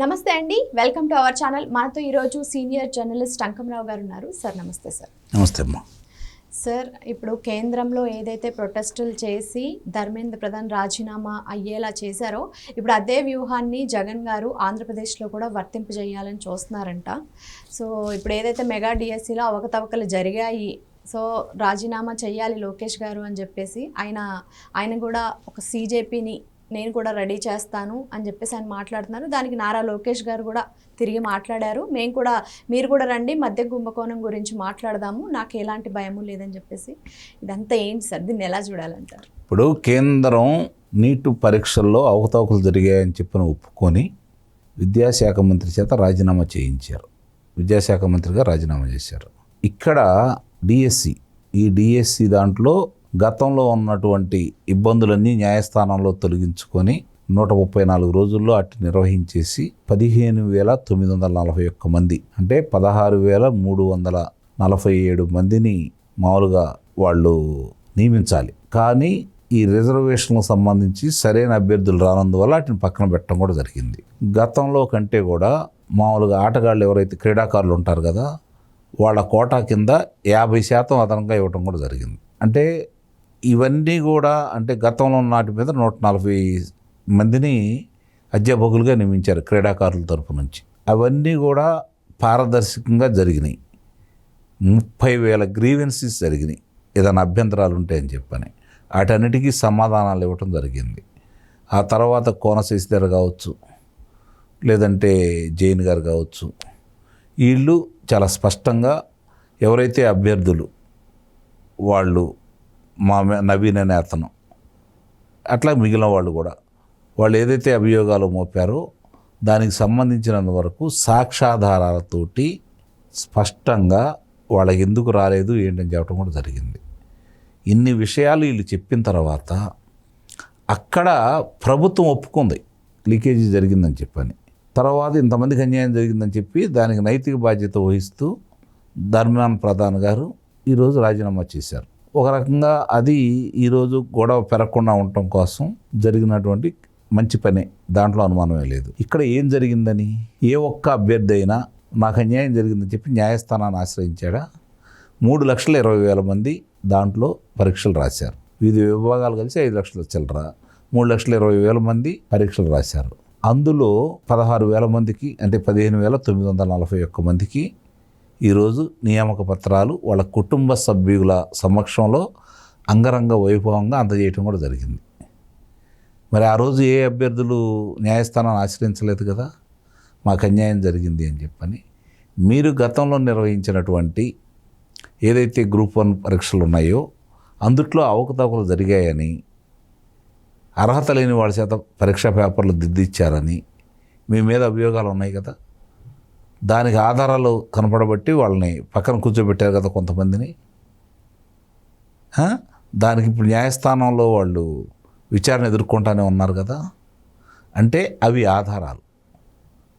నమస్తే అండి, welcome to our channel. మనతో ఈరోజు సీనియర్ జర్నలిస్ట్ అంకమరావు గారు ఉన్నారు. సార్ నమస్తే. సార్ నమస్తే అమ్మా. సార్, ఇప్పుడు కేంద్రంలో ఏదైతే ప్రొటెస్టులు చేసి ధర్మేంద్ర ప్రధాన్ రాజీనామా అయ్యేలా చేశారో, ఇప్పుడు అదే వ్యూహాన్ని జగన్ గారు ఆంధ్రప్రదేశ్లో కూడా వర్తింపజేయాలని చూస్తున్నారంట. సో ఇప్పుడు ఏదైతే మెగా డిఎస్సిలో అవకతవకలు జరిగాయి, సో రాజీనామా చేయాలి లోకేష్ గారు అని చెప్పేసి ఆయన కూడా ఒక సీజేపీని నేను కూడా రెడీ చేస్తాను అని చెప్పేసి ఆయన మాట్లాడుతున్నారు. దానికి నారా లోకేష్ గారు కూడా తిరిగి మాట్లాడారు. మీరు కూడా రండి, మధ్య కుంభకోణం గురించి మాట్లాడదాము, నాకు ఎలాంటి భయము లేదని చెప్పేసి. ఇదంతా ఏంటి సార్, దీన్ని ఎలా చూడాలంటారు? ఇప్పుడు కేంద్రం నీటు పరీక్షల్లో అవకతవకలు జరిగాయని చెప్పిన ఒప్పుకొని విద్యాశాఖ మంత్రి చేత రాజీనామా చేయించారు. విద్యాశాఖ మంత్రిగా రాజీనామా చేశారు. ఇక్కడ డిఎస్సి, ఈ డిఎస్సి దాంట్లో గతంలో ఉన్నటువంటి ఇబ్బందులన్నీ న్యాయస్థానంలో తొలగించుకొని 134 రోజుల్లో అటు నిర్వహించేసి 15,941 మంది, అంటే 16,347 మందిని మామూలుగా వాళ్ళు నియమించాలి. కానీ ఈ రిజర్వేషన్లకు సంబంధించి సరైన అభ్యర్థులు రానందువల్ల వాటిని పక్కన పెట్టడం కూడా జరిగింది. గతంలో కంటే కూడా మామూలుగా ఆటగాళ్ళు ఎవరైతే క్రీడాకారులు ఉంటారు కదా, వాళ్ళ కోటా కింద 50% అదనంగా ఇవ్వటం కూడా జరిగింది. అంటే ఇవన్నీ కూడా అంటే గతంలో నాటి మీద 140 మందిని అధ్యాపకులుగా నియమించారు క్రీడాకారుల తరపు నుంచి. అవన్నీ కూడా పారదర్శకంగా జరిగినాయి. 30,000 గ్రీవెన్సెస్ జరిగినాయి ఏదైనా అభ్యంతరాలు ఉంటాయని చెప్పని. వాటన్నిటికీ సమాధానాలు ఇవ్వటం జరిగింది. ఆ తర్వాత కోన శశిధర్ కావచ్చు, లేదంటే జైన్ గారు కావచ్చు, వీళ్ళు చాలా స్పష్టంగా ఎవరైతే అభ్యర్థులు వాళ్ళు మా నవీన్ అనే అతను, అట్లా మిగిలిన వాళ్ళు కూడా వాళ్ళు ఏదైతే అభియోగాలు మోపారో దానికి సంబంధించినంత వరకు సాక్ష్యాధారాలతోటి స్పష్టంగా వాళ్ళకి ఎందుకు రాలేదు ఏంటని చెప్పడం కూడా జరిగింది. ఇన్ని విషయాలు వీళ్ళు చెప్పిన తర్వాత అక్కడ ప్రభుత్వం ఒప్పుకుంది లీకేజీ జరిగిందని చెప్పని. తర్వాత ఇంతమందికి అన్యాయం జరిగిందని చెప్పి దానికి నైతిక బాధ్యత వహిస్తూ ధర్మేంద్ర ప్రధాన్ గారు ఈరోజు రాజీనామా చేశారు. ఒక రకంగా అది ఈరోజు గొడవ పెరగకుండా ఉండటం కోసం జరిగినటువంటి మంచి పనే, దాంట్లో అనుమానమే లేదు. ఇక్కడ ఏం జరిగిందని, ఏ ఒక్క అభ్యర్థి అయినా నాకు అన్యాయం జరిగిందని చెప్పి న్యాయస్థానాన్ని ఆశ్రయించాడా? 3,20,000 మంది దాంట్లో పరీక్షలు రాశారు. వివిధ విభాగాలు కలిసి 5 లక్షల చిల్లర, 3,20,000 మంది పరీక్షలు రాశారు. అందులో 16,000 మందికి, అంటే 15,941 మందికి ఈరోజు నియామక పత్రాలు వాళ్ళ కుటుంబ సభ్యుల సమక్షంలో అంగరంగ వైభవంగా అందజేయటం కూడా జరిగింది. మరి ఆ రోజు ఏ అభ్యర్థులు న్యాయస్థానాన్ని ఆశ్రయించలేదు కదా, మాకు అన్యాయం జరిగింది అని చెప్పని. మీరు గతంలో నిర్వహించినటువంటి ఏదైతే గ్రూప్ 1 పరీక్షలు ఉన్నాయో అందుట్లో అవకతవకలు జరిగాయని, అర్హత లేని వాళ్ళ చేత పరీక్షా పేపర్లు దిద్దిచ్చారని మీ మీద అభియోగాలు ఉన్నాయి కదా. దానికి ఆధారాలు కనపడబట్టి వాళ్ళని పక్కన కూర్చోబెట్టారు కదా కొంతమందిని. దానికి ఇప్పుడు న్యాయస్థానంలో వాళ్ళు విచారణ ఎదుర్కొంటానే ఉన్నారు కదా. అంటే అవి ఆధారాలు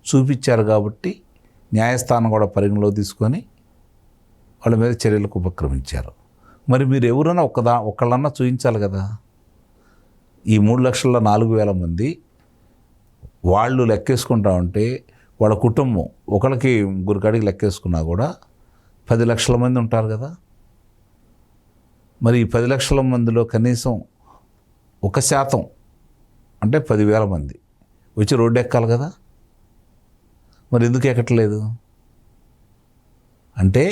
చూపించారు కాబట్టి న్యాయస్థానం కూడా పరిగణలో తీసుకొని వాళ్ళ మీద చర్యలకు ఉపక్రమించారు. మరి మీరు ఎవరైనా ఒకళ్ళన్నా చూపించాలి కదా. ఈ 3,04,000 మంది వాళ్ళు లెక్కేసుకుంటా ఉంటే వాళ్ళ కుటుంబం ఒకరికి ముగ్గురు కాడికి లెక్కేసుకున్నా కూడా 10 లక్షల మంది ఉంటారు కదా. మరి ఈ 10 లక్షల మందిలో కనీసం 1% అంటే 10,000 మంది వచ్చి రోడ్డు ఎక్కాలి కదా. మరి ఎందుకు ఎక్కట్లేదు? అంటే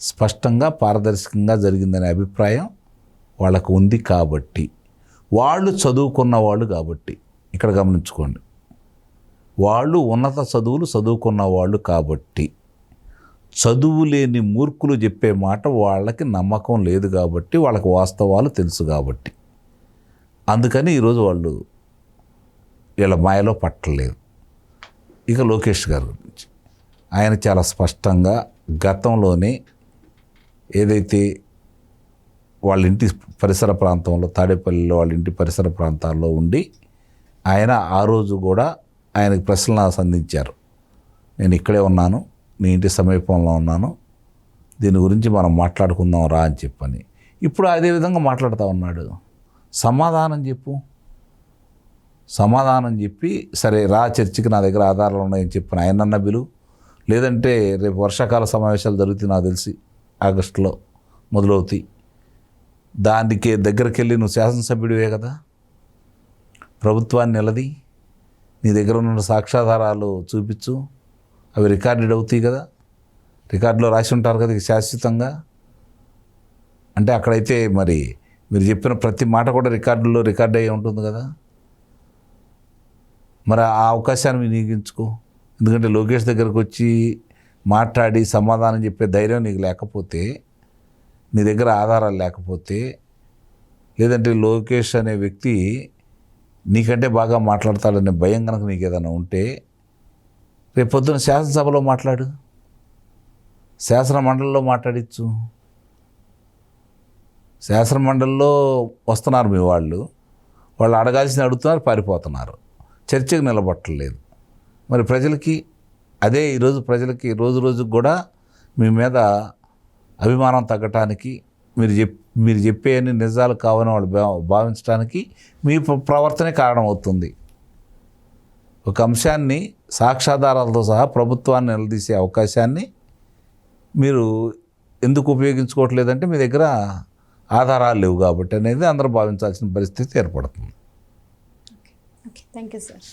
స్పష్టంగా పారదర్శకంగా జరిగిందనే అభిప్రాయం వాళ్ళకు ఉంది కాబట్టి, వాళ్ళు చదువుకున్న వాళ్ళు కాబట్టి, ఇక్కడ గమనించుకోండి, వాళ్ళు ఉన్నత చదువులు చదువుకున్న వాళ్ళు కాబట్టి, చదువు లేని మూర్ఖులు చెప్పే మాట వాళ్ళకి నమ్మకం లేదు కాబట్టి, వాళ్ళకి వాస్తవాలు తెలుసు కాబట్టి, అందుకని ఈరోజు వాళ్ళు వీళ్ళ మాయలో పట్టలేదు. ఇక లోకేష్ గారి గురించి ఆయన చాలా స్పష్టంగా గతంలోనే ఏదైతే వాళ్ళ ఇంటి పరిసర ప్రాంతంలో, తాడేపల్లిలో వాళ్ళ ఇంటి పరిసర ప్రాంతాల్లో ఉండి ఆయన ఆ రోజు కూడా ఆయనకు ప్రశ్నలు సంధించారు. నేను ఇక్కడే ఉన్నాను, నీ ఇంటి సమీపంలో ఉన్నాను, దీని గురించి మనం మాట్లాడుకుందాం రా అని చెప్పని. ఇప్పుడు అదే విధంగా మాట్లాడుతూ ఉన్నాడు. సమాధానం చెప్పు. సమాధానం చెప్పి సరే రా చర్చికి నా దగ్గర ఆధారాలు ఉన్నాయని చెప్పిన ఆయనన్న బిలు, లేదంటే రేపు వర్షాకాల సమావేశాలు జరుగుతాయి నాకు తెలిసి ఆగస్టులో మొదలవుతాయి, దానికి దగ్గరికి వెళ్ళి నువ్వు శాసనసభ్యుడివే కదా, ప్రభుత్వాన్ని నిలది నీ దగ్గర ఉన్న సాక్ష్యాధారాలు చూపించు, అవి రికార్డెడ్ అవుతాయి కదా, రికార్డులో రాసి ఉంటారు కదా ఇక శాశ్వతంగా. అంటే అక్కడైతే మరి మీరు చెప్పిన ప్రతి మాట కూడా రికార్డుల్లో రికార్డ్ అయ్యి ఉంటుంది కదా, మరి ఆ అవకాశాన్ని వినియోగించుకో. ఎందుకంటే లోకేష్ దగ్గరకు వచ్చి మాట్లాడి సమాధానం చెప్పే ధైర్యం నీకు లేకపోతే, నీ దగ్గర ఆధారాలు లేకపోతే, లేదంటే లోకేష్ అనే వ్యక్తి నీకంటే బాగా మాట్లాడతాడనే భయం కనుక నీకు ఏదైనా ఉంటే రేపు పొద్దున శాసనసభలో మాట్లాడు, శాసన మండలిలో మాట్లాడించు. శాసన మండలిలో వస్తున్నారు మీ వాళ్ళు అడగాల్సిన అడుగుతున్నారు, పారిపోతున్నారు, చర్చకు నిలబట్టలేదు. మరి ప్రజలకి అదే ఈరోజు ప్రజలకి రోజు రోజుకు కూడా మీ మీద అభిమానం తగ్గటానికి, మీరు చెప్పే అన్ని నిజాలు కావని వాళ్ళు భావించడానికి మీ ప్రవర్తనే కారణమవుతుంది. ఒక అంశాన్ని సాక్ష్యాధారాలతో సహా ప్రభుత్వాన్ని నిలదీసే అవకాశాన్ని మీరు ఎందుకు ఉపయోగించుకోవట్లేదంటే మీ దగ్గర ఆధారాలు లేవు కాబట్టి అనేది అందరూ భావించాల్సిన పరిస్థితి ఏర్పడుతుంది. Okay, thank you sir.